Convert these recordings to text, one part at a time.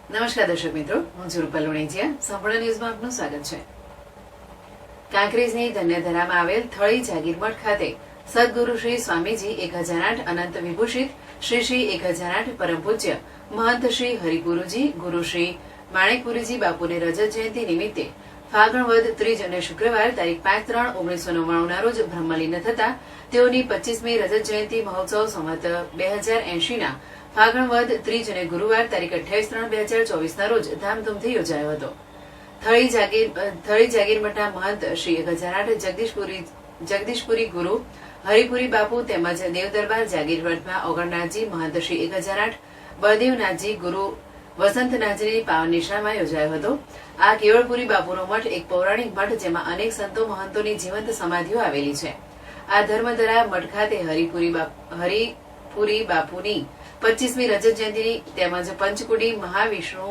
નમસ્કાર દર્શક મિત્રો, હું છું રૂપલ લુણીજીયા. સંપૂર્ણ ન્યૂઝમાં આપનું સ્વાગત છે. કાંકરેજની ધન્યધરામાં આવેલ થળી જાગીરમઠ ખાતે સદગુરુ શ્રી સ્વામીજી 1008 અનંત વિભૂષિત શ્રી શ્રી 1008 પરમ પૂજ્ય મહંત શ્રી હરિગુરુજી ગુરુ શ્રી માણેકપુરીજી બાપુની રજત જયંતિ નિમિત્તે ફાગણ વદ ત્રીજ અને શુક્રવાર તારીખ 5/3/1999 ના રોજ બ્રહ્મલીન થતા તેઓની 25મી રજત જયંતિ મહોત્સવ સંવત 2080 ના ફાગણ વદ ત્રીજ અને ગુરુવાર તારીખ 28/3/2024 ના રોજ ધામધૂમથી યોજાયો હતો. થળી જાગીરમઠના મહંત શ્રી 1008 જગદીશપુરી ગુરુ હરિપુરી બાપુ તેમજ દેવદરબાર જાગીરમઠના ઓગણનાથજી મહંત શ્રી 1008 બળદેવનાથજી ગુરુ વસંતનાથજીની પાવન નિશાળમાં યોજાયો હતો. આ કેવળપુરી બાપુનો મઠ એક પૌરાણિક મઠ જેમાં અનેક સંતો મહંતોની જીવંત સમાધિઓ આવેલી છે. આ ધર્મધરા મઠ ખાતે હરિપુરી બાપુની 25મી રજત જયંતિની તેમજ પંચકુડી મહાવિષ્ણુ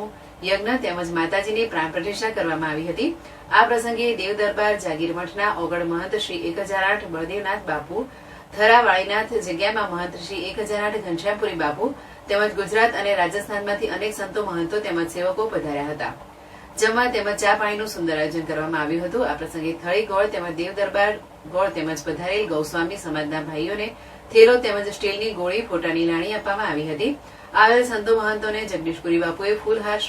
યજ્ઞ તેમજ માતાજીની પ્રાણ પ્રતિષ્ઠા કરવામાં આવી હતી. આ પ્રસંગે દેવદરબાર જાગીરમઠના ઓગણ મહંત શ્રી 1008 બળદેવનાથ બાપુ, થરાવાળીનાથ જગ્યામાં મહંત શ્રી 1008 ઘનશ્યામપુરી બાપુ તેમજ ગુજરાત અને રાજસ્થાનમાંથી અનેક સંતો મહંતો તેમજ સેવકો પધાર્યા હતા. જમવા તેમજ ચા પાણીનું સુંદર આયોજન કરવામાં આવ્યું હતું. આ પ્રસંગે થળી ગોળ તેમજ દેવદરબાર ગોળ તેમજ પધારેલ ગૌસ્વામી સમાજના ભાઈઓને થેલો તેમજ સ્ટીલની ગોળી ફોટાની લાણી આપવામાં આવી હતી. આવેલ સંતો મહંતોને જગદીશપુરી બાપુએ ફૂલહાર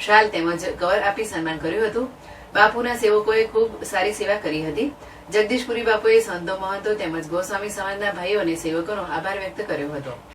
શાલ તેમજ કવર આપી સન્માન કર્યું હતું. બાપુના સેવકોએ ખૂબ સારી સેવા કરી હતી. જગદીશપુરી બાપુએ સંતો મહંતો તેમજ ગોસ્વામી સમાજના ભાઈઓ અને સેવકોનો આભાર વ્યક્ત કર્યો હતો.